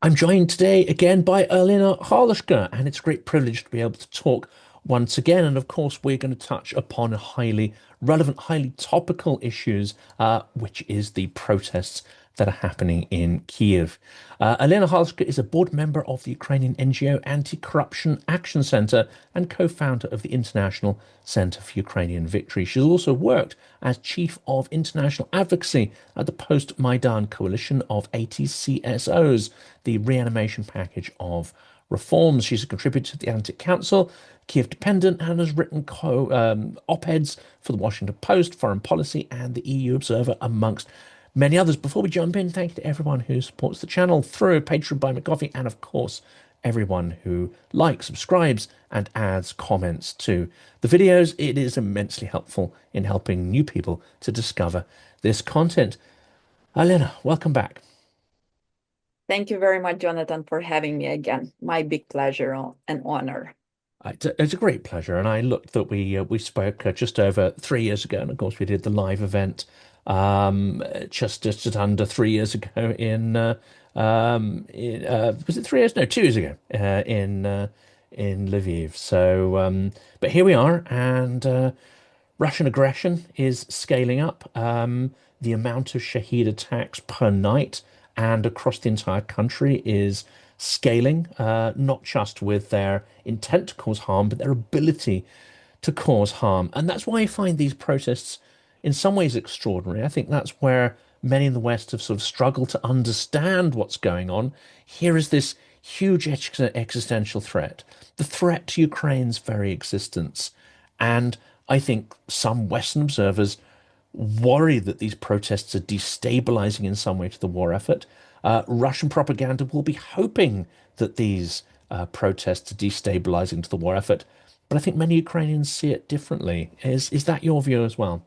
I'm joined today again by Olena Halushka, and it's a great privilege to be able to talk once again. And of course, we're going to touch upon a highly relevant, highly topical issues, which is the protests that are happening in Kyiv. Elena Halushka is a board member of the Ukrainian NGO Anti-Corruption Action Centre and co-founder of the International Centre for Ukrainian Victory. She's also worked as chief of international advocacy at the post-Maidan coalition of 80 CSOs, the Reanimation Package of Reforms. She's a contributor to the Atlantic Council, Kyiv Independent, and has written op-eds for the Washington Post, Foreign Policy, and the EU Observer, amongst many others. Before we jump in, thank you to everyone who supports the channel through Patreon, Buy Me Coffee, and of course, everyone who likes, subscribes, and adds comments to the videos. It is immensely helpful in helping new people to discover this content. Elena, welcome back. Thank you very much, Jonathan, for having me again. My big pleasure and honor. It's a great pleasure, and I looked that we spoke just over 3 years ago, and of course we did the live event just under 3 years ago was it 3 years? No, 2 years ago in Lviv. So, but here we are, and Russian aggression is scaling up. The amount of Shahed attacks per night and across the entire country is scaling, not just with their intent to cause harm, but their ability to cause harm. And that's why I find these protests in some ways extraordinary. I think that's where many in the West have sort of struggled to understand what's going on. Here is this huge existential threat, the threat to Ukraine's very existence. And I think some Western observers worry that these protests are destabilizing in some way to the war effort. Russian propaganda will be hoping that these protests are destabilizing to the war effort. But I think many Ukrainians see it differently. Is that your view as well?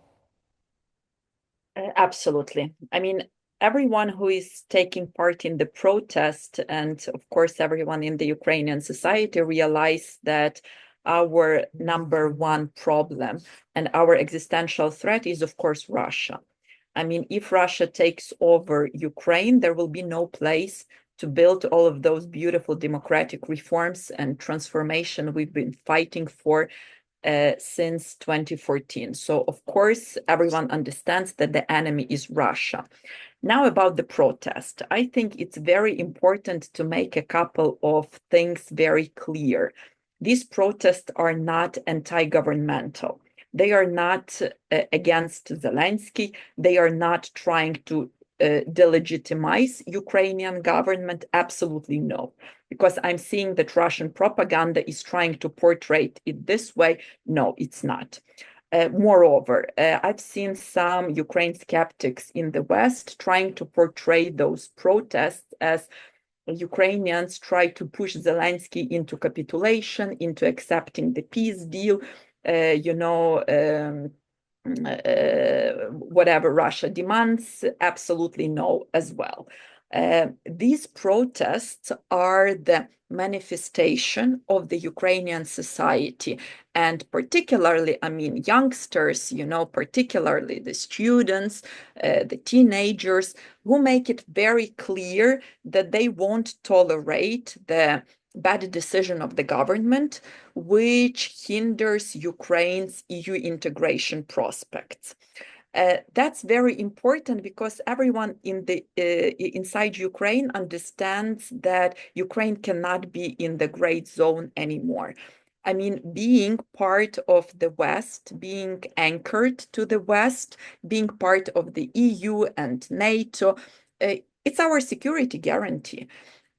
Absolutely. I mean, everyone who is taking part in the protest, and of course, everyone in the Ukrainian society realize that our number one problem and our existential threat is, of course, Russia. I mean, if Russia takes over Ukraine, there will be no place to build all of those beautiful democratic reforms and transformation we've been fighting for since 2014. So, of course, everyone understands that the enemy is Russia. Now, about the protest, I think it's very important to make a couple of things very clear. These protests are not anti-governmental. They are not against Zelensky. They are not trying to delegitimize Ukrainian government. Absolutely no, because I'm seeing that Russian propaganda is trying to portray it this way. No, it's not. Moreover, I've seen some Ukraine skeptics in the West trying to portray those protests as Ukrainians try to push Zelensky into capitulation, into accepting the peace deal, whatever Russia demands. Absolutely no as well. These protests are the manifestation of the Ukrainian society, and particularly, I mean, youngsters, particularly the students, the teenagers, who make it very clear that they won't tolerate the bad decision of the government, which hinders Ukraine's EU integration prospects. That's very important because everyone inside Ukraine understands that Ukraine cannot be in the gray zone anymore. I mean, being part of the West, being anchored to the West, being part of the EU and NATO, it's our security guarantee.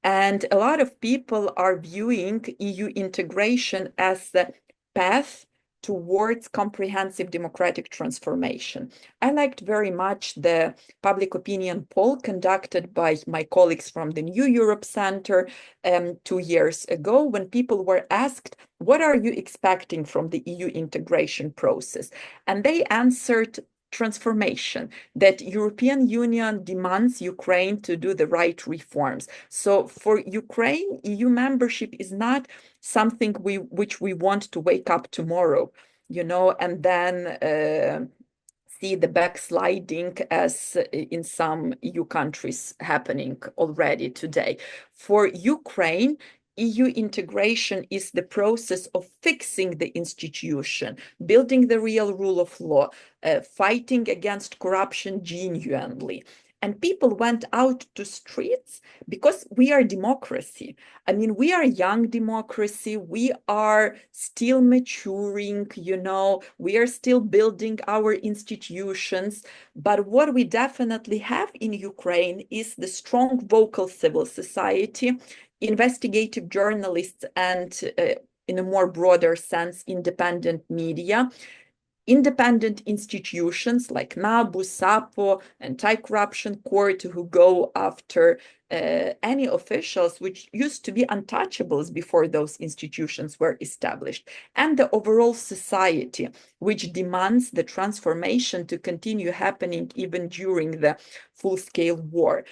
And a lot of people are viewing EU integration as the path towards comprehensive democratic transformation. I liked very much the public opinion poll conducted by my colleagues from the New Europe Center 2 years ago, when people were asked, what are you expecting from the EU integration process? And they answered transformation, that European Union demands Ukraine to do the right reforms. So for Ukraine, EU membership is not something which we want to wake up tomorrow, and then see the backsliding as in some EU countries happening already today. For Ukraine, EU integration is the process of fixing the institution, building the real rule of law, fighting against corruption genuinely. And people went out to streets because we are democracy. I mean, we are a young democracy. We are still maturing, we are still building our institutions. But what we definitely have in Ukraine is the strong vocal civil society, investigative journalists, and in a more broader sense, independent media, independent institutions like NABU, SAPO, anti-corruption court, who go after any officials which used to be untouchables before those institutions were established, and the overall society, which demands the transformation to continue happening even during the full-scale war.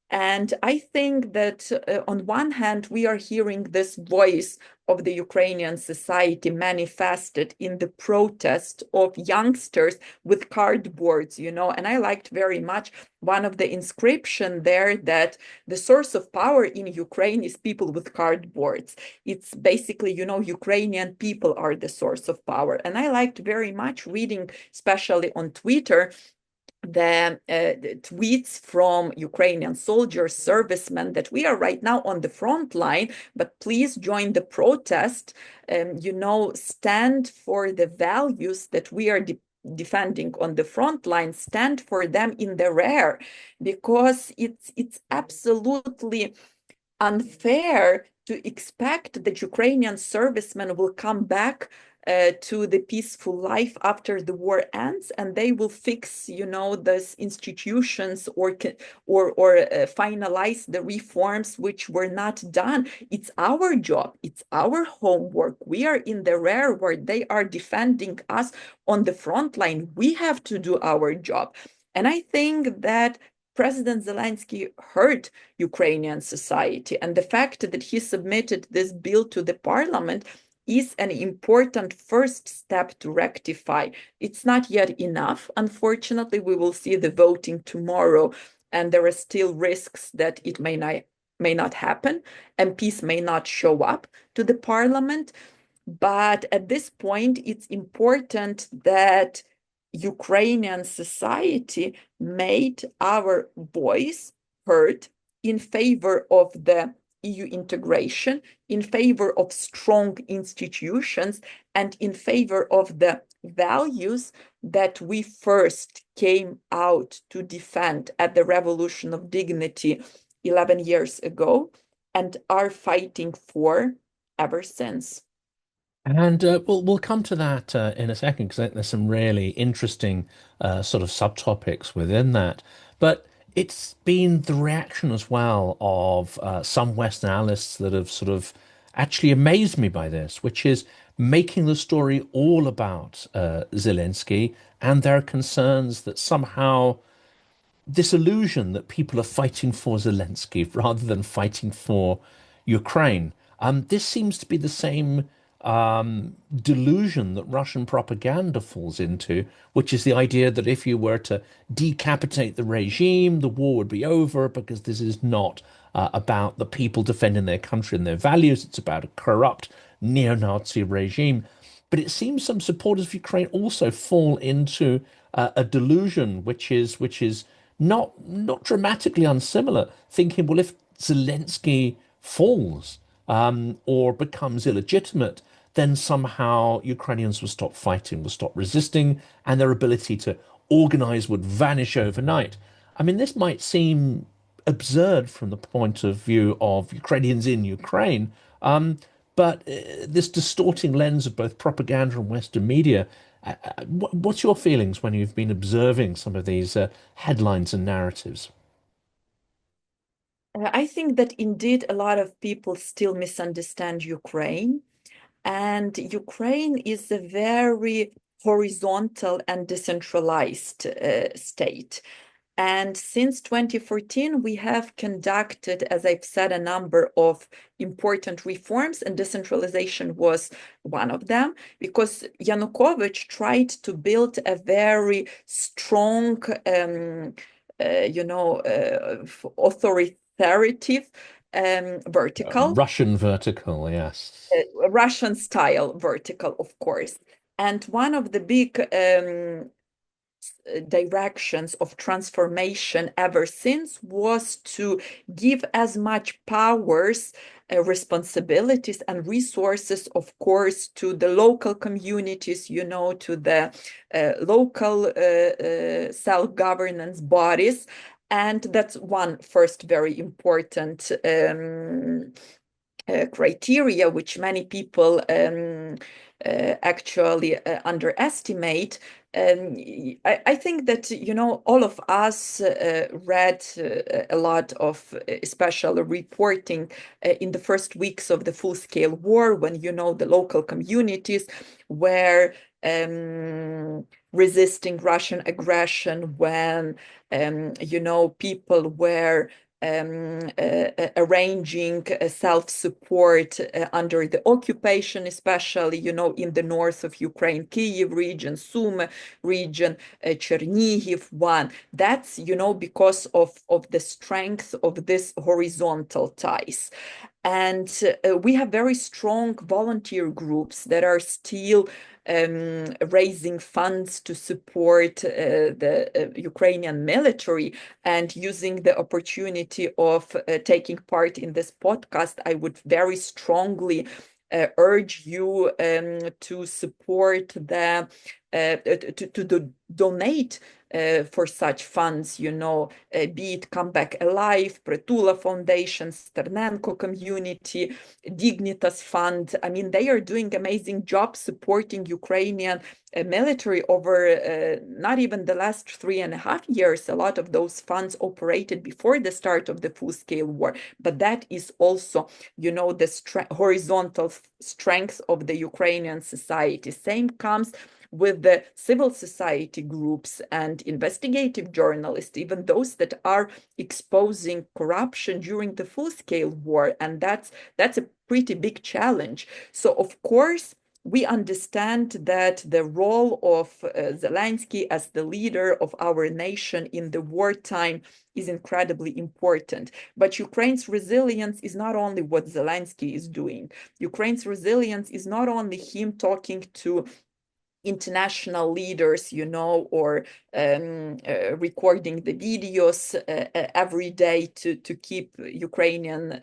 And I think that on one hand, we are hearing this voice of the Ukrainian society manifested in the protest of youngsters with cardboards, and I liked very much one of the inscription there, that the source of power in Ukraine is people with cardboards. It's basically, Ukrainian people are the source of power. And I liked very much reading, especially on Twitter, the tweets from Ukrainian soldiers, servicemen, that we are right now on the front line, but please join the protest, stand for the values that we are defending on the front line, stand for them in the rear, because it's absolutely unfair to expect that Ukrainian servicemen will come back to the peaceful life after the war ends, and they will fix, those institutions or finalize the reforms which were not done. It's our job. It's our homework. We are in the rear where they are defending us on the front line. We have to do our job. And I think that President Zelensky heard Ukrainian society, and the fact that he submitted this bill to the parliament is an important first step to rectify. It's not yet enough. Unfortunately, we will see the voting tomorrow, and there are still risks that it may not happen, and peace may not show up to the parliament. But at this point, it's important that Ukrainian society made our voice heard in favor of the EU integration, in favor of strong institutions, and in favor of the values that we first came out to defend at the Revolution of Dignity 11 years ago and are fighting for ever since. And we'll come to that in a second, because I think there's some really interesting sort of subtopics within that. But it's been the reaction as well of some Western analysts that have sort of actually amazed me by this, which is making the story all about Zelensky and their concerns that somehow this illusion that people are fighting for Zelensky rather than fighting for Ukraine. This seems to be the same delusion that Russian propaganda falls into, which is the idea that if you were to decapitate the regime, the war would be over, because this is not about the people defending their country and their values. It's about a corrupt neo-Nazi regime. But it seems some supporters of Ukraine also fall into a delusion, which is not dramatically unsimilar, thinking, well, if Zelensky falls or becomes illegitimate, then somehow Ukrainians will stop fighting, will stop resisting, and their ability to organize would vanish overnight. I mean, this might seem absurd from the point of view of Ukrainians in Ukraine, but this distorting lens of both propaganda and Western media, what's your feelings when you've been observing some of these headlines and narratives? I think that indeed a lot of people still misunderstand Ukraine. And Ukraine is a very horizontal and decentralized state. And since 2014, we have conducted, as I've said, a number of important reforms, and decentralization was one of them, because Yanukovych tried to build a very strong, authoritative vertical. Russian vertical, yes. Russian style vertical, of course. And one of the big directions of transformation ever since was to give as much powers, responsibilities and resources, of course, to the local communities, to the local self-governance bodies. And that's one first very important criteria, which many people actually underestimate. I think that, all of us read a lot of special reporting in the first weeks of the full-scale war, when, the local communities were resisting Russian aggression, when, people were arranging self-support under the occupation, especially, in the north of Ukraine, Kyiv region, Sumy region, Chernihiv one. That's, because of the strength of this horizontal ties. And we have very strong volunteer groups that are still raising funds to support the Ukrainian military. And using the opportunity of taking part in this podcast, I would very strongly urge you to support to donate for such funds, be it Come Back Alive, Pritula Foundation, Sternenko Community, Dignitas Fund. I mean, they are doing amazing job supporting Ukrainian military over not even the last 3.5 years. A lot of those funds operated before the start of the full-scale war. But that is also, the horizontal strength of the Ukrainian society. Same comes with the civil society groups and investigative journalists, even those that are exposing corruption during the full-scale war. And that's a pretty big challenge. So, of course, we understand that the role of Zelensky as the leader of our nation in the wartime is incredibly important. But Ukraine's resilience is not only what Zelensky is doing. Ukraine's resilience is not only him talking to international leaders, or recording the videos every day to keep Ukrainian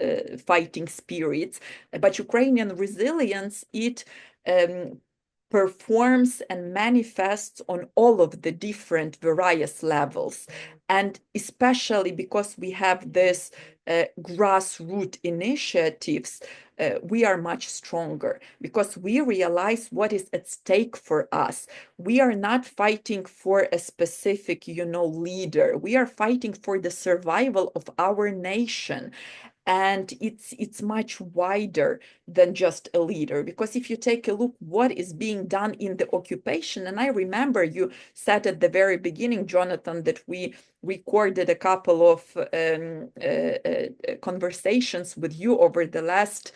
fighting spirits. But Ukrainian resilience, it performs and manifests on all of the different various levels. And especially because we have this grassroots initiatives, we are much stronger, because we realize what is at stake for us. We are not fighting for a specific, leader. We are fighting for the survival of our nation. And it's much wider than just a leader, because if you take a look what is being done in the occupation, and I remember you said at the very beginning, Jonathan, that we recorded a couple of conversations with you over the last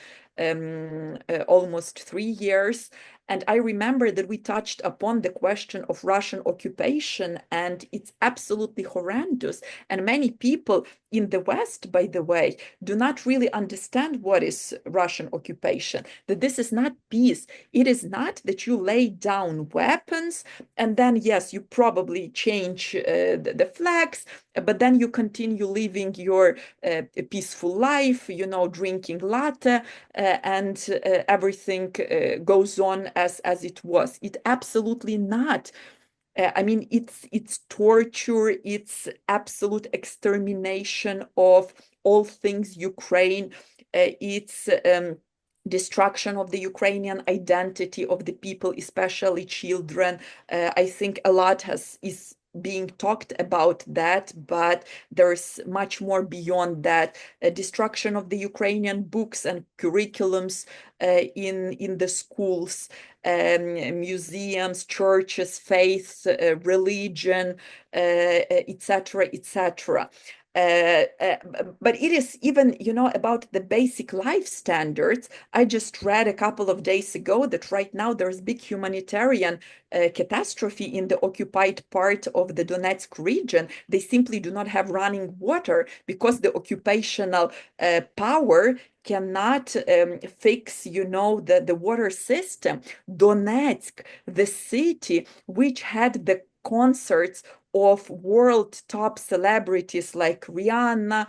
almost 3 years. And I remember that we touched upon the question of Russian occupation, and it's absolutely horrendous. And many people in the West, by the way, do not really understand what is Russian occupation, that this is not peace. It is not that you lay down weapons and then, yes, you probably change the flags, but then you continue living your peaceful life, drinking latte, and everything goes on as it was. It absolutely not. I mean, it's torture, it's absolute extermination of all things Ukraine. It's destruction of the Ukrainian identity of the people, especially children. I think a lot is being talked about that, but there's much more beyond that. Destruction of the Ukrainian books and curriculums in the schools, museums, churches, faith, religion, etc., etc. But it is even, about the basic life standards. I just read a couple of days ago that right now there's big humanitarian catastrophe in the occupied part of the Donetsk region. They simply do not have running water because the occupational power cannot fix, the water system. Donetsk, the city which had the concerts of world top celebrities like Rihanna,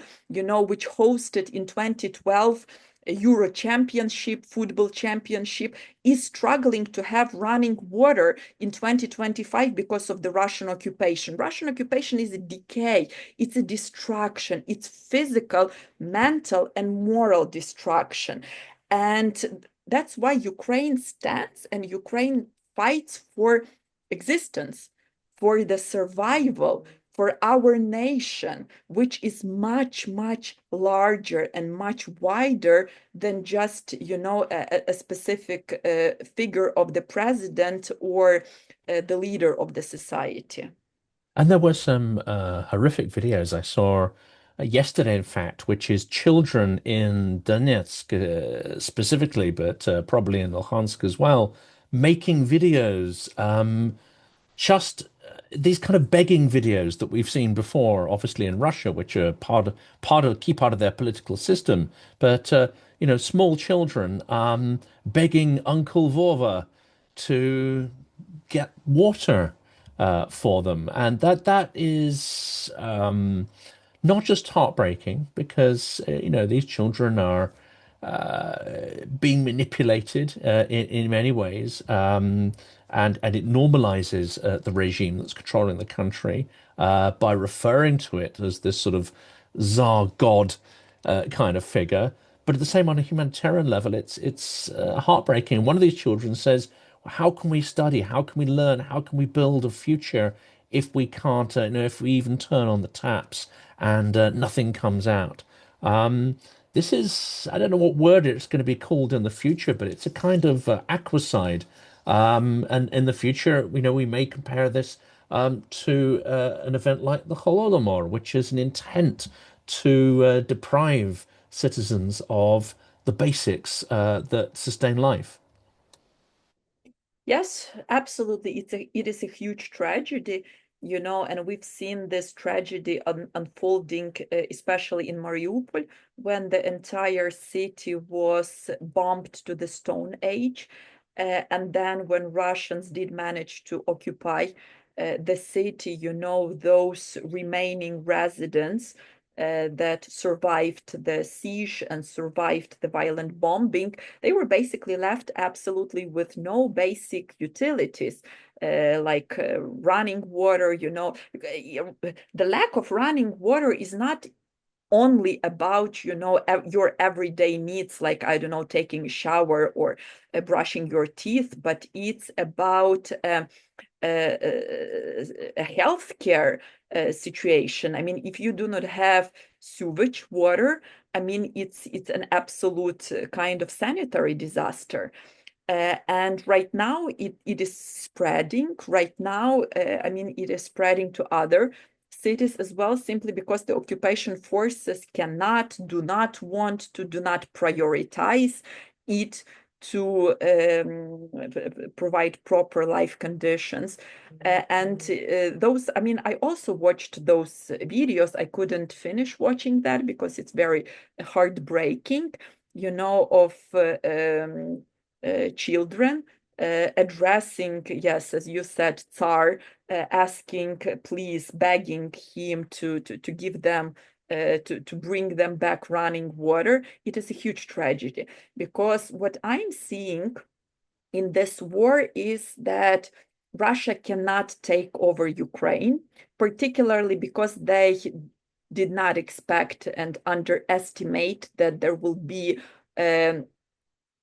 which hosted in 2012 a Euro Championship, football championship, is struggling to have running water in 2025 because of the Russian occupation. Russian occupation is a decay, it's a destruction, it's physical, mental, and moral destruction. And that's why Ukraine stands and Ukraine fights for existence, for the survival, for our nation, which is much, much larger and much wider than just, a specific figure of the president or the leader of the society. And there were some horrific videos I saw yesterday, in fact, which is children in Donetsk specifically, but probably in Luhansk as well, making videos, just these kind of begging videos that we've seen before, obviously in Russia, which are key part of their political system. But small children begging Uncle Vova to get water for them, and that is not just heartbreaking because these children are being manipulated in many ways, and it normalizes the regime that's controlling the country by referring to it as this sort of Tsar God kind of figure. But at the same, on a humanitarian level, it's heartbreaking. One of these children says, "How can we study? How can we learn? How can we build a future if we can't, if we even turn on the taps and nothing comes out?" This is, I don't know what word it's going to be called in the future, but it's a kind of aquacide. And in the future, we may compare this to an event like the Holodomor, which is an intent to deprive citizens of the basics that sustain life. Yes, absolutely. It is a huge tragedy, and we've seen this tragedy unfolding, especially in Mariupol, when the entire city was bombed to the Stone Age. And then when Russians did manage to occupy the city, those remaining residents that survived the siege and survived the violent bombing, they were basically left absolutely with no basic utilities. Like running water, the lack of running water is not only about your everyday needs, like, I don't know, taking a shower or brushing your teeth, but it's about a healthcare situation. I mean, if you do not have sewage water, I mean, it's an absolute kind of sanitary disaster. And right now it is spreading. Right now, I mean, it is spreading to other cities as well, simply because the occupation forces do not want to, do not prioritize it to provide proper life conditions. And those, I mean, I also watched those videos. I couldn't finish watching that because it's very heartbreaking, of children addressing, yes, as you said, Tsar, asking, please, begging him to give them, to bring them back running water. It is a huge tragedy because what I'm seeing in this war is that Russia cannot take over Ukraine, particularly because they did not expect and underestimate that there will be a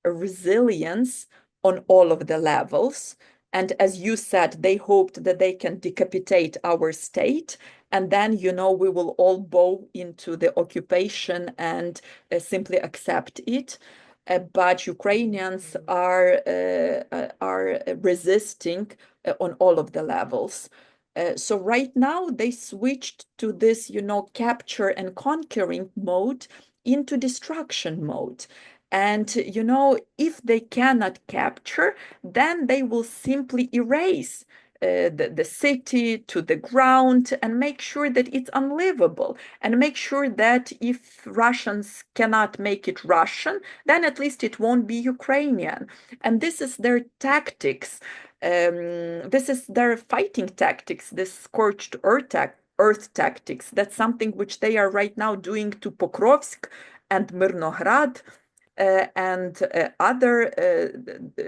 resilience on all of the levels. And as you said, they hoped that they can decapitate our state. And then, we will all bow into the occupation and simply accept it. But Ukrainians are resisting on all of the levels. So right now they switched to this, capture and conquering mode into destruction mode. And, if they cannot capture, then they will simply erase the city to the ground and make sure that it's unlivable, and make sure that if Russians cannot make it Russian, then at least it won't be Ukrainian. And this is their tactics. This is their fighting tactics, this scorched earth tactics. That's something which they are right now doing to Pokrovsk and Mirnograd and other,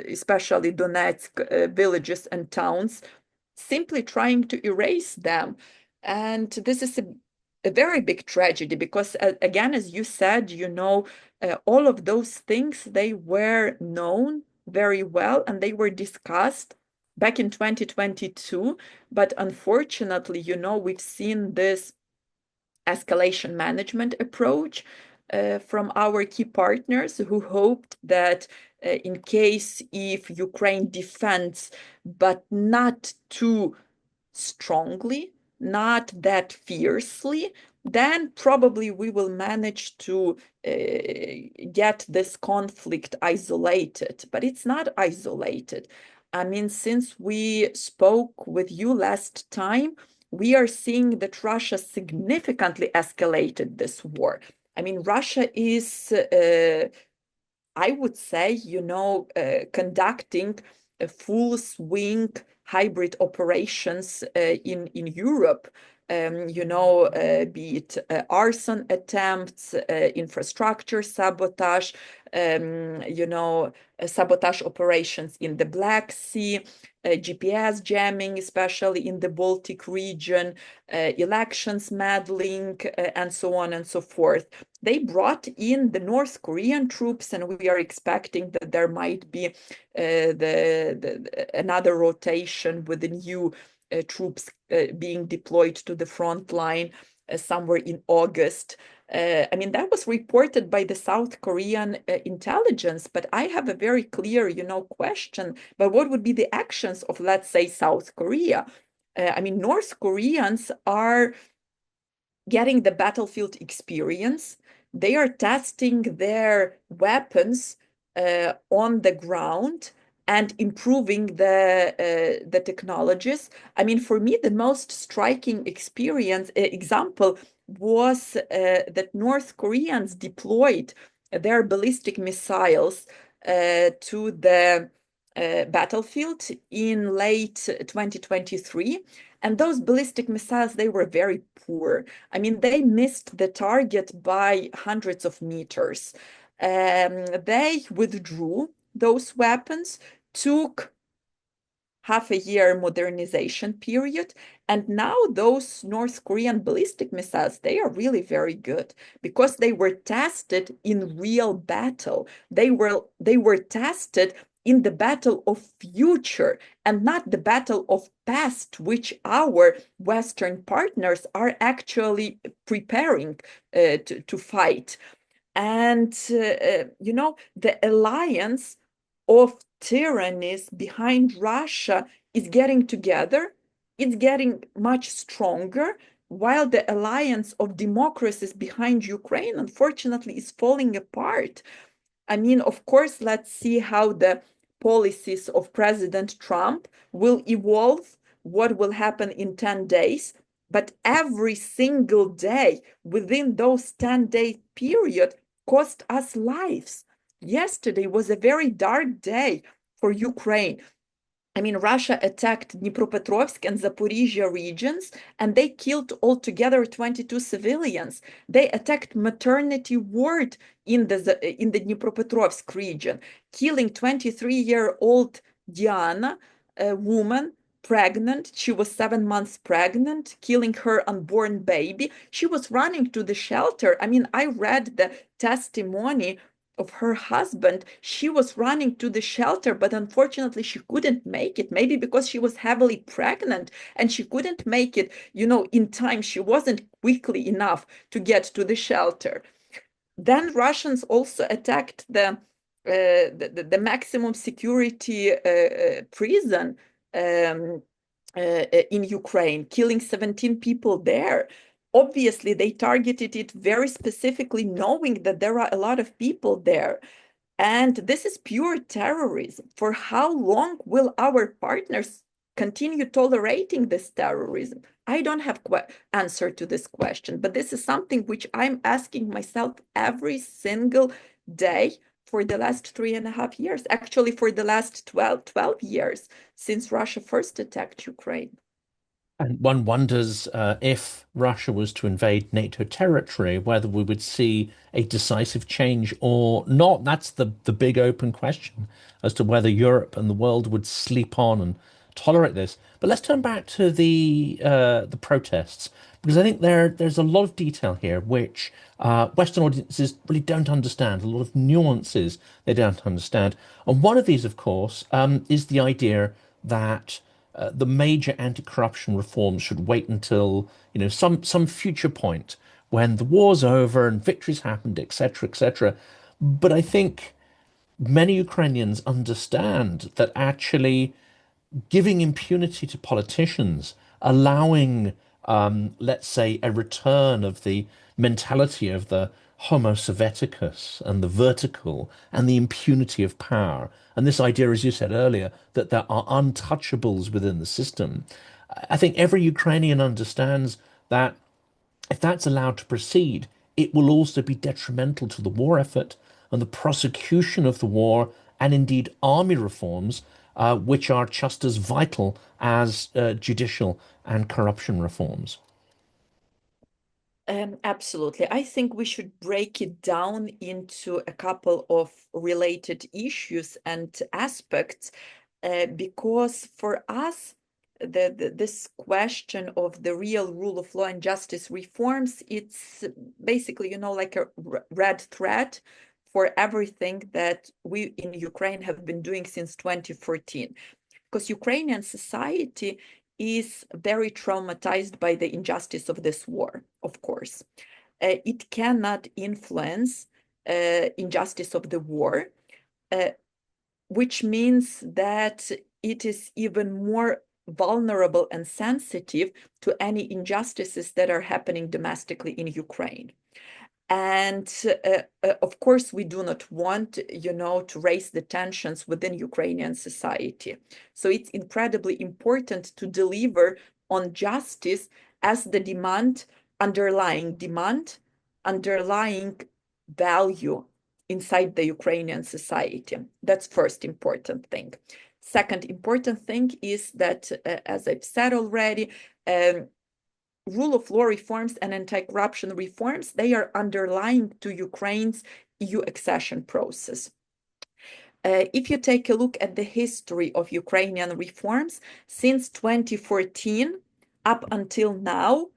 especially Donetsk villages and towns, simply trying to erase them. And this is a very big tragedy because, again, as you said, all of those things, they were known very well and they were discussed back in 2022. But unfortunately, we've seen this escalation management approach from our key partners who hoped that in case if Ukraine defends, but not too strongly, not that fiercely, then probably we will manage to get this conflict isolated. But it's not isolated. I mean, since we spoke with you last time, we are seeing that Russia significantly escalated this war. I mean, Russia is, I would say, conducting a full swing hybrid operations in Europe. Be it arson attempts, infrastructure sabotage, sabotage operations in the Black Sea, GPS jamming, especially in the Baltic region, elections meddling, and so on and so forth. They brought in the North Korean troops, and we are expecting that there might be another rotation with the new troops being deployed to the front line somewhere in August. I mean, that was reported by the South Korean intelligence, but I have a very clear, question. But what would be the actions of, let's say, South Korea? I mean, North Koreans are getting the battlefield experience. They are testing their weapons on the ground and improving the technologies. I mean, for me, the most striking example was that North Koreans deployed their ballistic missiles to the battlefield in late 2023. And those ballistic missiles, they were very poor. I mean, they missed the target by hundreds of meters. They withdrew those weapons, took half a year modernization period. And now those North Korean ballistic missiles, they are really very good because they were tested in real battle. They were tested in the battle of future and not the battle of past, which our Western partners are actually preparing to fight. And, the alliance of tyrannies behind Russia is getting together. It's getting much stronger, while the alliance of democracies behind Ukraine, unfortunately, is falling apart. I mean, of course, let's see how the policies of President Trump will evolve, what will happen in 10 days. But every single day within those 10-day period cost us lives. Yesterday was a very dark day for Ukraine. I mean, Russia attacked Dnipropetrovsk and Zaporizhia regions, and they killed altogether 22 civilians. They attacked maternity ward in the Dnipropetrovsk region, killing 23-year-old Diana, a woman, pregnant. She was 7 months pregnant, killing her unborn baby. She was running to the shelter. I mean, I read the testimony of her husband, she was running to the shelter, but unfortunately she couldn't make it, maybe because she was heavily pregnant and she couldn't make it, in time. She wasn't quickly enough to get to the shelter. Then Russians also attacked the maximum security prison in Ukraine, killing 17 people there. Obviously, they targeted it very specifically, knowing that there are a lot of people there. And this is pure terrorism. For how long will our partners continue tolerating this terrorism? I don't have answer to this question, but this is something which I'm asking myself every single day for the last 3.5 years, actually for the last 12 years since Russia first attacked Ukraine. And one wonders if Russia was to invade NATO territory, whether we would see a decisive change or not. That's the big open question as to whether Europe and the world would sleep on and tolerate this. But let's turn back to the protests, because I think there's a lot of detail here which Western audiences really don't understand, a lot of nuances they don't understand. And one of these, of course, is the idea that the major anti-corruption reforms should wait until, some future point when the war's over and victories happened, etc., etc. But I think many Ukrainians understand that actually giving impunity to politicians, allowing, let's say, a return of the mentality of the Homo Sovieticus and the vertical and the impunity of power. And this idea, as you said earlier, that there are untouchables within the system. I think every Ukrainian understands that if that's allowed to proceed, it will also be detrimental to the war effort and the prosecution of the war, and indeed army reforms, which are just as vital as judicial and corruption reforms. Absolutely. I think we should break it down into a couple of related issues and aspects, because for us, this question of the real rule of law and justice reforms, it's basically, like a red thread for everything that we in Ukraine have been doing since 2014. Because Ukrainian society is very traumatized by the injustice of this war, of course. It cannot influence injustice of the war, uh, which means that it is even more vulnerable and sensitive to any injustices that are happening domestically in Ukraine. And of course, we do not want, to raise the tensions within Ukrainian society. So it's incredibly important to deliver on justice as the underlying value inside the Ukrainian society. That's first important thing. Second important thing is that, as I've said already, rule of law reforms and anti-corruption reforms, they are underlying to Ukraine's EU accession process. If you take a look at the history of Ukrainian reforms since 2014 up until now,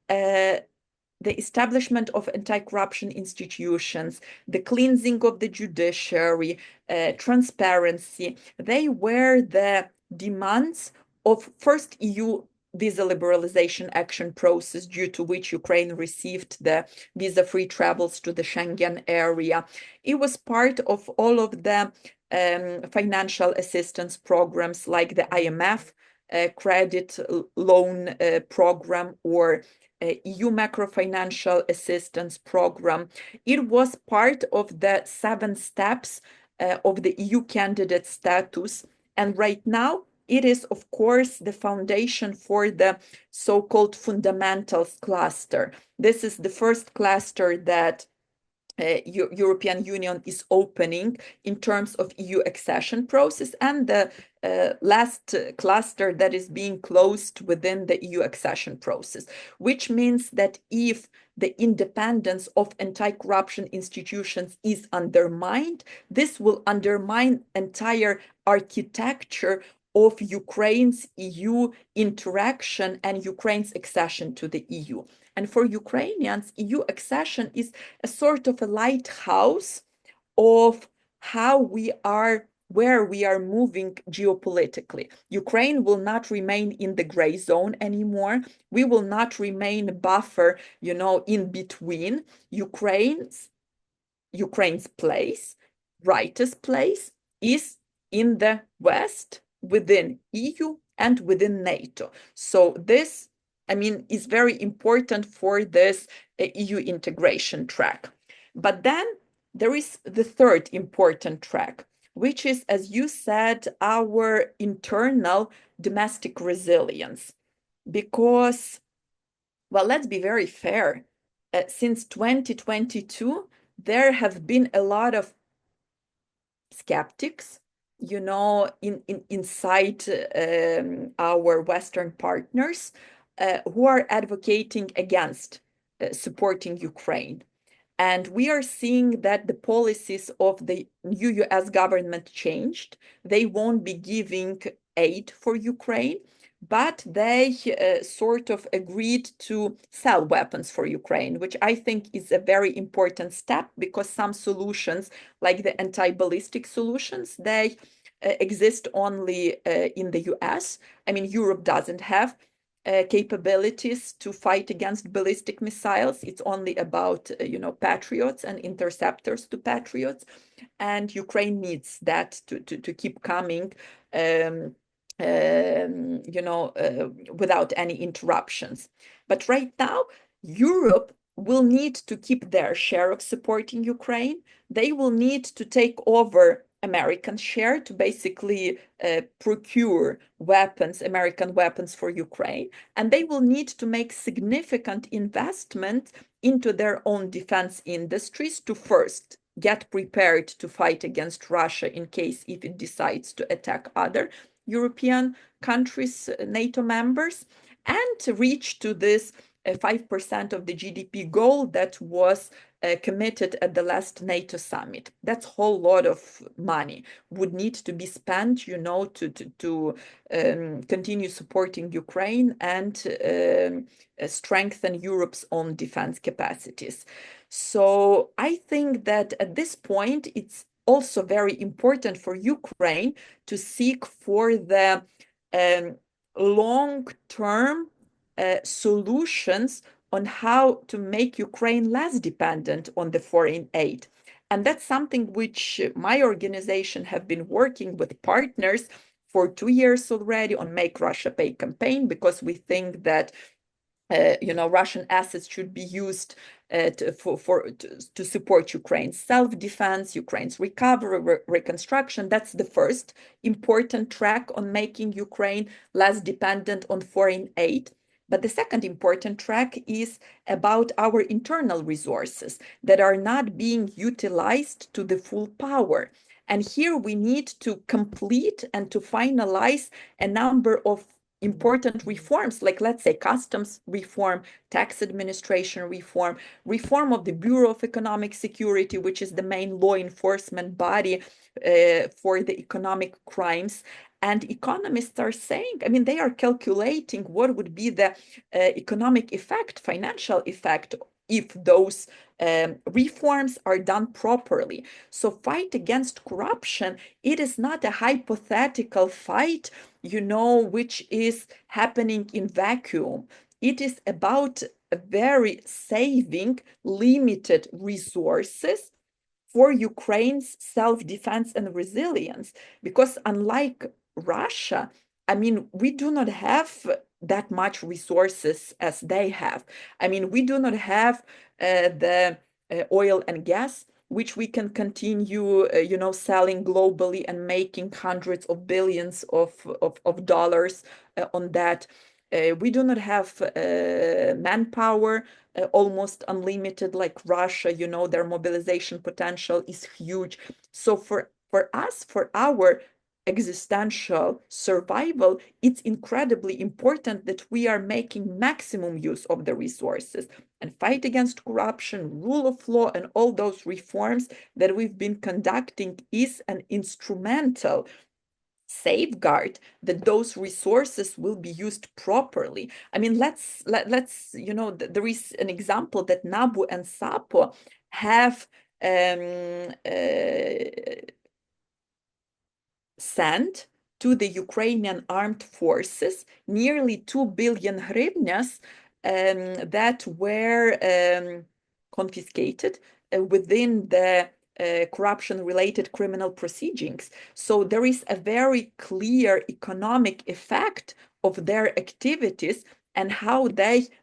the establishment of anti-corruption institutions, the cleansing of the judiciary, transparency, they were the demands of first EU visa liberalization action process, due to which Ukraine received the visa-free travels to the Schengen area. It was part of all of the financial assistance programs like the IMF credit loan program, or EU macrofinancial assistance program. It was part of the 7 steps of the EU candidate status. And right now, it is, of course, the foundation for the so-called fundamentals cluster. This is the first cluster that European Union is opening in terms of EU accession process, and the last cluster that is being closed within the EU accession process, which means that if the independence of anti-corruption institutions is undermined, this will undermine entire architecture of Ukraine's EU interaction and Ukraine's accession to the EU. And for Ukrainians, EU accession is a sort of a lighthouse of where we are moving geopolitically. Ukraine will not remain in the gray zone anymore. We will not remain a buffer, in between. Ukraine's place, rightest place, is in the West, within EU and within NATO. So this, is very important for this EU integration track. But then there is the third important track, which is, as you said, our internal domestic resilience. Because, well, let's be very fair. Since 2022, there have been a lot of skeptics, inside our Western partners who are advocating against supporting Ukraine. And we are seeing that the policies of the new US government changed. They won't be giving aid for Ukraine, but they sort of agreed to sell weapons for Ukraine, which I think is a very important step, because some solutions, like the anti-ballistic solutions, they exist only in the US. Europe doesn't have capabilities to fight against ballistic missiles. It's only about, Patriots and interceptors to Patriots. And Ukraine needs that to keep coming, without any interruptions. But right now, Europe will need to keep their share of supporting Ukraine. They will need to take over American share to basically procure American weapons for Ukraine. And they will need to make significant investment into their own defense industries to first get prepared to fight against Russia in case if it decides to attack other European countries, NATO members, and to reach to this 5% of the GDP goal that was committed at the last NATO summit. That's a whole lot of money would need to be spent, to continue supporting Ukraine and strengthen Europe's own defense capacities. So I think that at this point, it's also very important for Ukraine to seek for the long-term solutions on how to make Ukraine less dependent on the foreign aid. And that's something which my organization have been working with partners for 2 years already on Make Russia Pay campaign, because we think that Russian assets should be used to support Ukraine's self-defense, Ukraine's recovery, reconstruction. That's the first important track on making Ukraine less dependent on foreign aid. But the second important track is about our internal resources that are not being utilized to the full power. And here we need to complete and to finalize a number of important reforms, like, let's say, customs reform, tax administration reform, reform of the Bureau of Economic Security, which is the main law enforcement body for the economic crimes. And economists are saying, they are calculating what would be the economic effect, financial effect, if those reforms are done properly. So fight against corruption, it is not a hypothetical fight, which is happening in vacuum. It is about very saving limited resources for Ukraine's self-defense and resilience. Because unlike Russia, we do not have that much resources as they have. We do not have the oil and gas, which we can continue, selling globally and making hundreds of billions of dollars on that. We do not have manpower almost unlimited like Russia. Their mobilization potential is huge. So for us, for our existential survival, it's incredibly important that we are making maximum use of the resources and fight against corruption, rule of law, and all those reforms that we've been conducting is an instrumental safeguard that those resources will be used properly. Let's there is an example that NABU and SAPO have sent to the Ukrainian armed forces nearly 2 billion hryvnias that were confiscated within the corruption-related criminal proceedings. So there is a very clear economic effect of their activities and how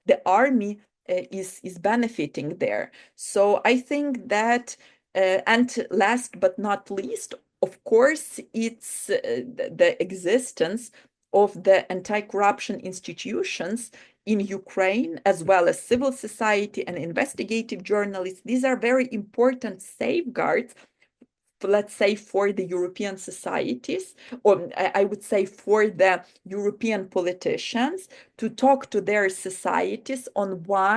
the army is benefiting there. So I think that, and last but not least, of course, it's the existence of the anti-corruption institutions in Ukraine, as well as civil society and investigative journalists. These are very important safeguards, let's say, for the European societies, or I would say for the European politicians, to talk to their societies on why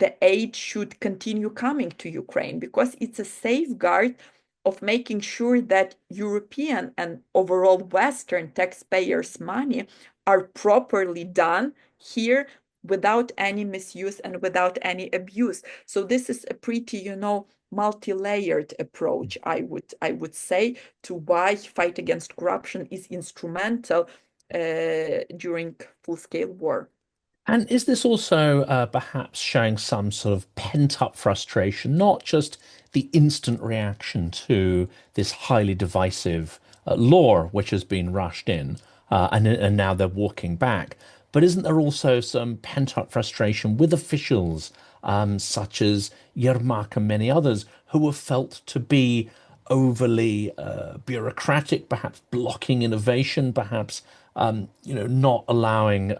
the aid should continue coming to Ukraine, because it's a safeguard of making sure that European and overall Western taxpayers' money are properly done here without any misuse and without any abuse. So this is a pretty, multi-layered approach, I would say, to why fight against corruption is instrumental during full-scale war. And is this also perhaps showing some sort of pent-up frustration, not just the instant reaction to this highly divisive law which has been rushed in, and now they're walking back, but isn't there also some pent-up frustration with officials such as Yermak and many others who were felt to be overly bureaucratic, perhaps blocking innovation, perhaps not allowing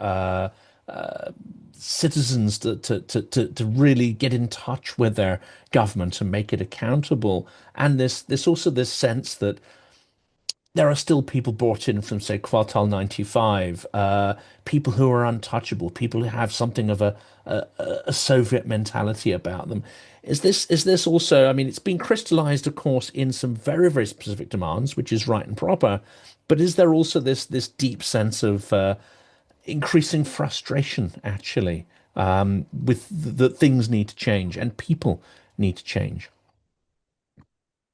citizens to really get in touch with their government and make it accountable. And this also this sense that there are still people brought in from, say, Quartal 95, people who are untouchable, people who have something of a Soviet mentality about them. Is this also, I mean, it's been crystallized, of course, in some very, very specific demands, which is right and proper, but is there also this deep sense of increasing frustration, actually, with that things need to change and people need to change?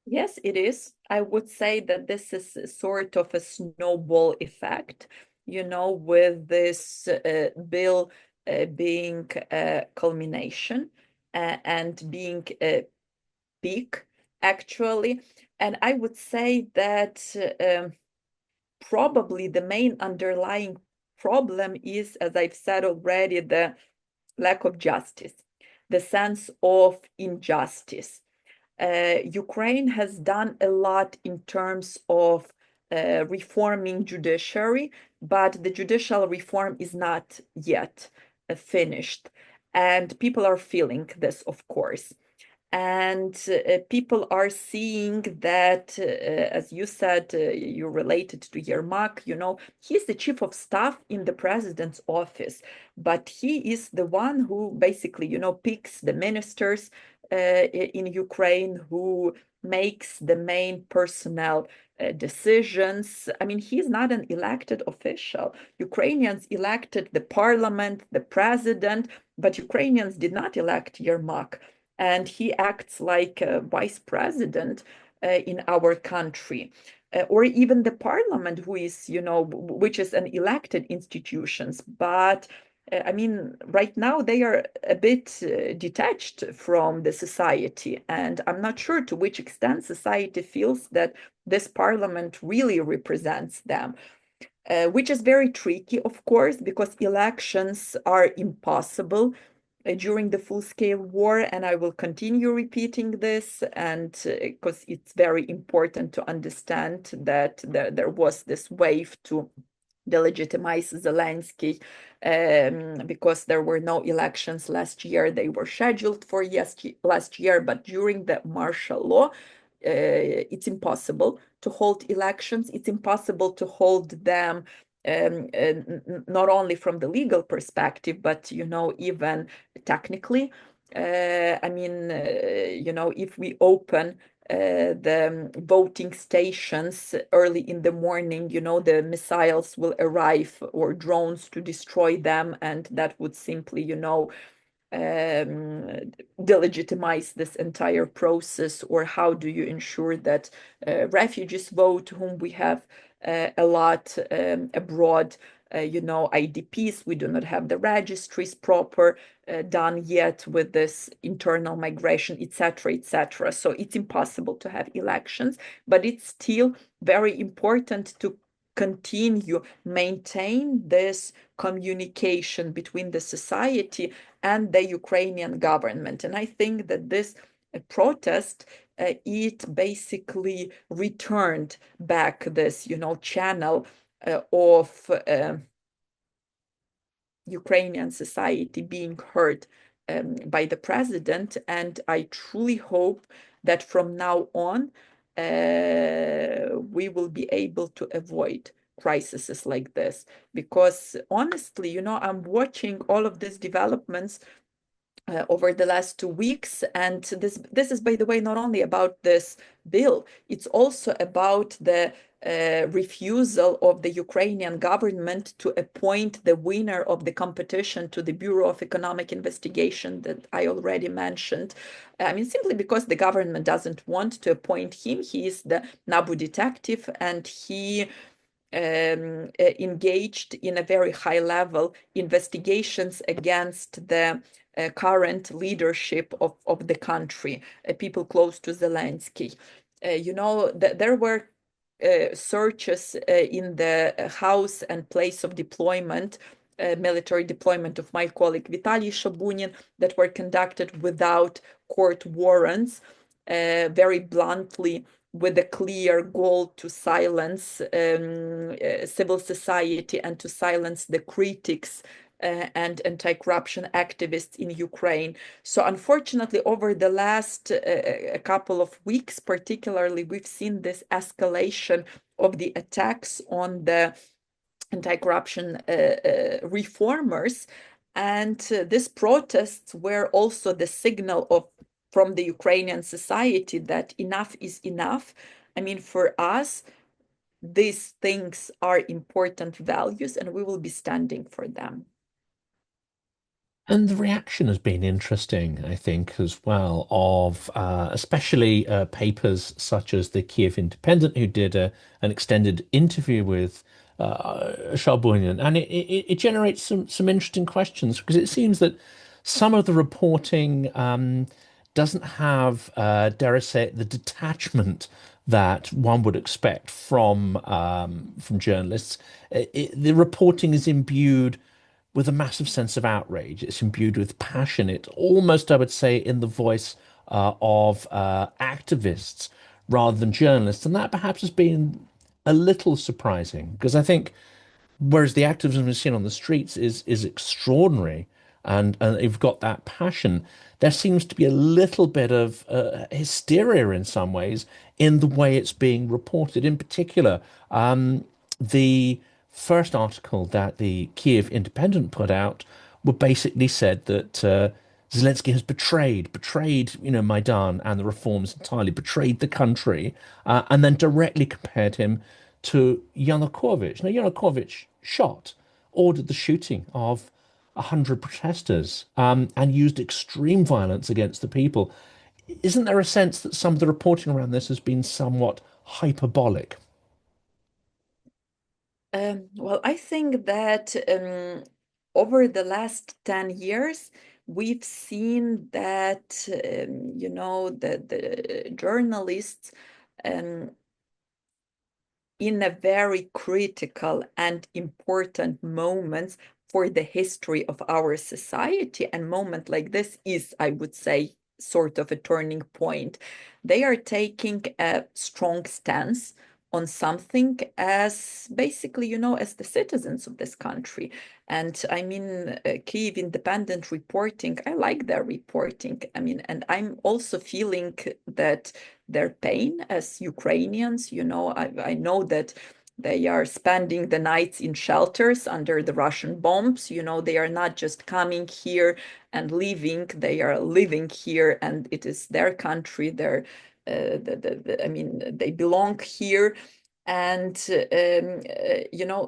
Yes, it is. I would say that this is sort of a snowball effect, with this bill being a culmination and being a peak, actually. And I would say that probably the main underlying problem is, as I've said already, the lack of justice, the sense of injustice. Ukraine has done a lot in terms of reforming judiciary, but the judicial reform is not yet finished. And people are feeling this, of course. And people are seeing that, as you said, you related to Yermak, he's the chief of staff in the president's office, but he is the one who basically, picks the ministers in Ukraine, who makes the main personnel decisions. I mean, he's not an elected official. Ukrainians elected the parliament, the president, but Ukrainians did not elect Yermak. And he acts like a vice president in our country. Or even the parliament, who is, which is an elected institutions. But I mean, right now they are a bit detached from the society. And I'm not sure to which extent society feels that this parliament really represents them. Which is very tricky, of course, because elections are impossible during the full-scale war, and I will continue repeating this, and because it's very important to understand that there was this wave to delegitimize Zelensky because there were no elections last year. They were scheduled for last year, but during the martial law, it's impossible to hold elections. It's impossible to hold them not only from the legal perspective, but even technically. I mean, if we open the voting stations early in the morning, the missiles will arrive or drones to destroy them, and that would simply, delegitimize this entire process, or how do you ensure that refugees vote, whom we have a lot abroad, IDPs, we do not have the registries proper done yet with this internal migration, etc., etc. So it's impossible to have elections, but it's still very important to continue maintain this communication between the society and the Ukrainian government. And I think that this protest, it basically returned back this, channel of Ukrainian society being heard by the president. And I truly hope that from now on, we will be able to avoid crises like this. Because honestly, I'm watching all of these developments over the last 2 weeks. And this is, by the way, not only about this bill, it's also about the refusal of the Ukrainian government to appoint the winner of the competition to the Bureau of Economic Investigation that I already mentioned. I mean, simply because the government doesn't want to appoint him. He is the NABU detective, and he engaged in a very high level investigations against the current leadership of the country, people close to Zelensky. There were searches in the house and place of deployment, military deployment of my colleague Vitaly Shabunin, that were conducted without court warrants, very bluntly, with a clear goal to silence civil society and to silence the critics and anti-corruption activists in Ukraine. So unfortunately, over the last a couple of weeks, particularly, we've seen this escalation of the attacks on the anti-corruption reformers. And these protests were also the signal from the Ukrainian society that enough is enough. I mean, for us, these things are important values, and we will be standing for them. And the reaction has been interesting, I think, as well, of especially papers such as the Kyiv Independent, who did an extended interview with Shabunian. And it generates some interesting questions, because it seems that some of the reporting doesn't have, dare I say it, the detachment that one would expect from journalists. The reporting is imbued with a massive sense of outrage. It's imbued with passion. It almost, I would say, in the voice of activists rather than journalists. And that perhaps has been a little surprising, because I think whereas the activism we've seen on the streets is extraordinary, and you've got that passion, there seems to be a little bit of hysteria in some ways in the way it's being reported. In particular, the first article that the Kyiv Independent put out were basically said that Zelensky has betrayed, Maidan and the reforms entirely, betrayed the country, and then directly compared him to Yanukovych. Now, Yanukovych ordered the shooting of 100 protesters, and used extreme violence against the people. Isn't there a sense that some of the reporting around this has been somewhat hyperbolic? Well, I think that over the last 10 years, we've seen that, the journalists, um, in a very critical and important moments for the history of our society, and moment like this is, I would say, sort of a turning point. They are taking a strong stance on something, as basically, as the citizens of this country. And I mean, Kyiv Independent reporting, I like their reporting. I mean, and I'm also feeling that their pain as Ukrainians. I know that they are spending the nights in shelters under the Russian bombs. They are not just coming here and leaving, they are living here, and it is their country. I mean, they belong here. And,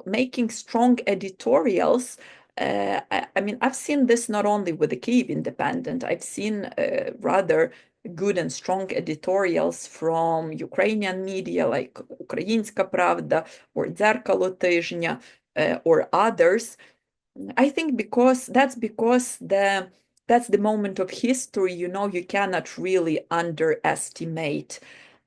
making strong editorials I mean, I've seen this not only with the Kyiv Independent, I've seen rather good and strong editorials from Ukrainian media like Українська Правда or Дзеркало Тижня or others. I think because that's the moment of history, you cannot really underestimate.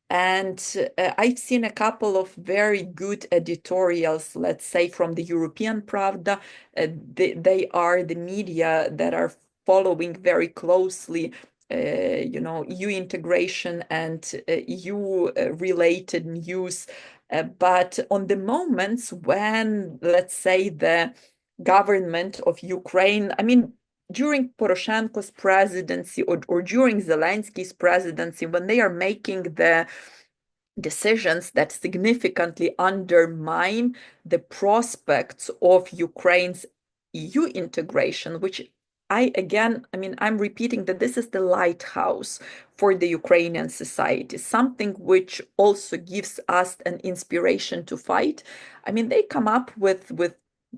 And I've seen a couple of very good editorials, let's say from the European Pravda. They are the media that are following very closely, EU integration and EU related news. But on the moments when, let's say, the government of Ukraine, I mean, during Poroshenko's presidency or during Zelensky's presidency, when they are making the decisions that significantly undermine the prospects of Ukraine's EU integration, which I mean, I'm repeating that this is the lighthouse for the Ukrainian society, something which also gives us an inspiration to fight. I mean, they come up with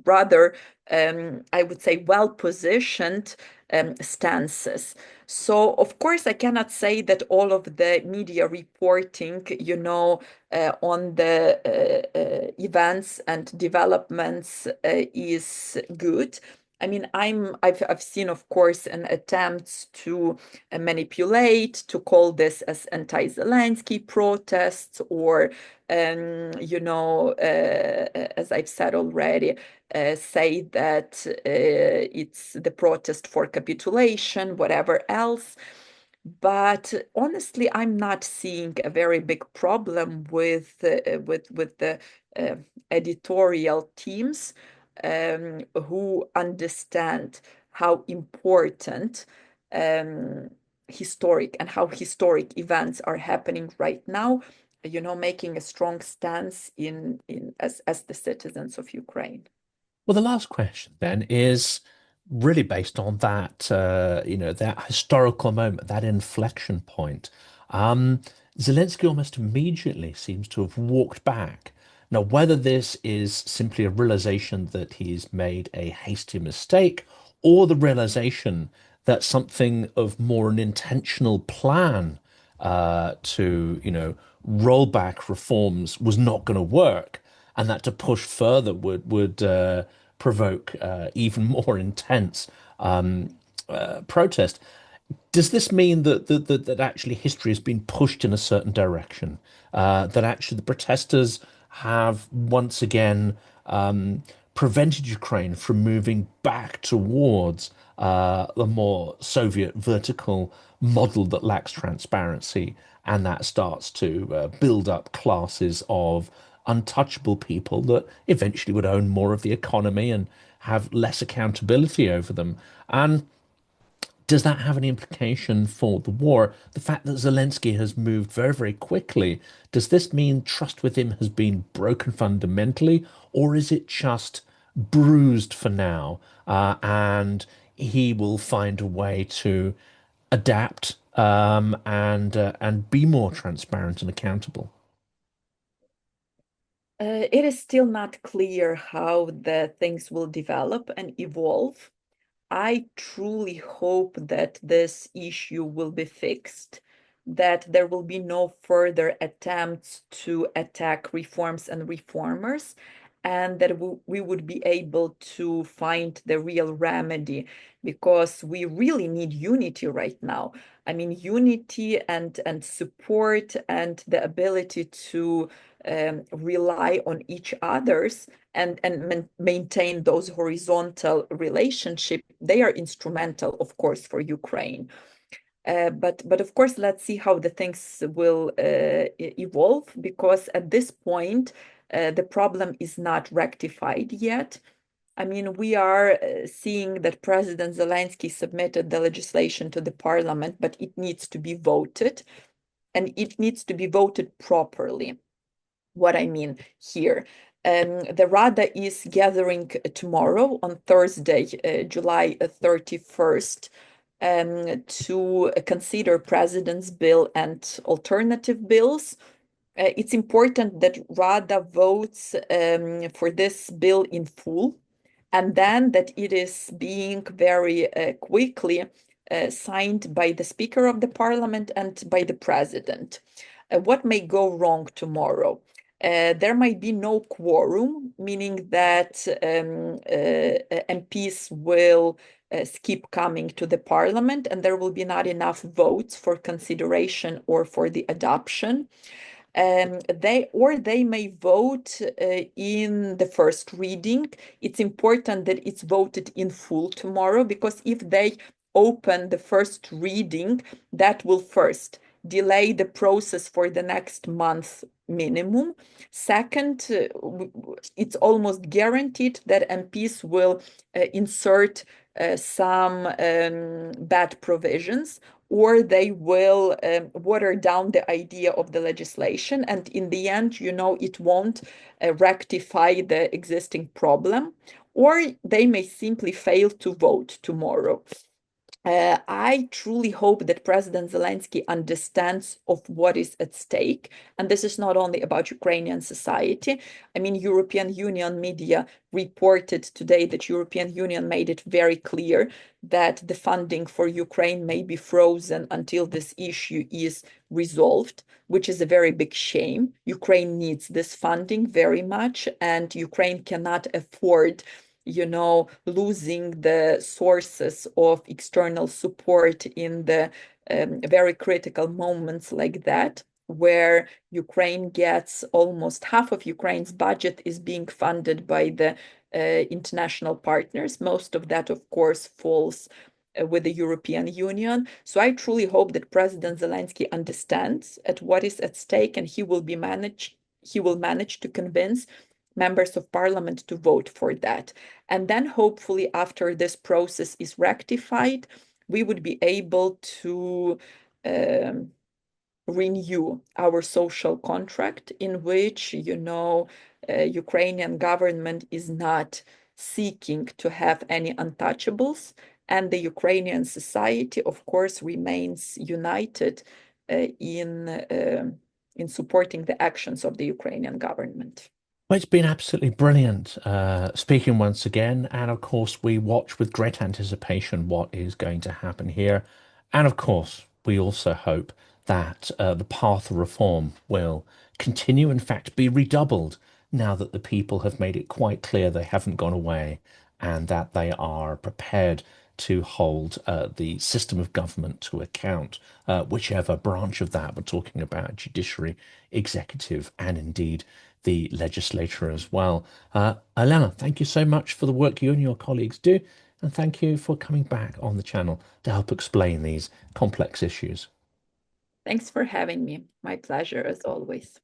rather, I would say, well-positioned stances. So, of course, I cannot say that all of the media reporting, on the events and developments is good. I mean, I've seen, of course, an attempt to manipulate, to call this as anti-Zelensky protests, or, as I've said already, say that it's the protest for capitulation, whatever else. But honestly, I'm not seeing a very big problem with the editorial teams who understand how important um, how historic events are happening right now. Making a strong stance in as the citizens of Ukraine. Well, the last question then is really based on that, that historical moment, that inflection point. Um, Zelensky almost immediately seems to have walked back. Now, whether this is simply a realization that he's made a hasty mistake or the realization that something of more an intentional plan to roll back reforms was not going to work, and that to push further would provoke even more intense protest. Does this mean that actually history has been pushed in a certain direction? That actually the protesters have once again prevented Ukraine from moving back towards the more Soviet vertical model that lacks transparency, and that starts to build up classes of untouchable people that eventually would own more of the economy and have less accountability over them. And does that have any implication for the war? The fact that Zelensky has moved very, very quickly, does this mean trust with him has been broken fundamentally, or is it just bruised for now, and he will find a way to adapt and be more transparent and accountable? It is still not clear how the things will develop and evolve. I truly hope that this issue will be fixed, that there will be no further attempts to attack reforms and reformers, and that we would be able to find the real remedy, because we really need unity right now. I mean, unity and support and the ability to rely on each other's and maintain those horizontal relationships. They are instrumental, of course, for Ukraine. But of course, let's see how the things will evolve, because at this point, the problem is not rectified yet. I mean, we are seeing that President Zelensky submitted the legislation to the parliament, but it needs to be voted, and it needs to be voted properly. What I mean here. The Rada is gathering tomorrow on Thursday, July 31st, to consider President's bill and alternative bills. It's important that Rada votes for this bill in full, and then that it is being very quickly signed by the Speaker of the Parliament and by the President. What may go wrong tomorrow? There might be no quorum, meaning that MPs will skip coming to the parliament, and there will be not enough votes for consideration or for the adoption. They may vote in the first reading. It's important that it's voted in full tomorrow, because if they open the first reading, that will first delay the process for the next month minimum. Second, it's almost guaranteed that MPs will insert some bad provisions, or they will water down the idea of the legislation. And in the end, it won't rectify the existing problem, or they may simply fail to vote tomorrow. I truly hope that President Zelensky understands of what is at stake. And this is not only about Ukrainian society. I mean, European Union media reported today that European Union made it very clear that the funding for Ukraine may be frozen until this issue is resolved, which is a very big shame. Ukraine needs this funding very much, and Ukraine cannot afford losing the sources of external support in the very critical moments like that, where Ukraine gets almost half of Ukraine's budget is being funded by the international partners. Most of that, of course, falls with the European Union. So I truly hope that President Zelensky understands at what is at stake, and he will manage to convince members of parliament to vote for that. And then hopefully after this process is rectified, we would be able to renew our social contract, in which, Ukrainian government is not seeking to have any untouchables, and the Ukrainian society, of course, remains united in supporting the actions of the Ukrainian government. Well, it's been absolutely brilliant speaking once again. And of course, we watch with great anticipation what is going to happen here. And of course, we also hope that the path of reform will continue, in fact, be redoubled now that the people have made it quite clear they haven't gone away and that they are prepared to hold the system of government to account, whichever branch of that we're talking about, judiciary, executive, and indeed the legislature as well. Elena, thank you so much for the work you and your colleagues do, and thank you for coming back on the channel to help explain these complex issues. Thanks for having me. My pleasure, as always.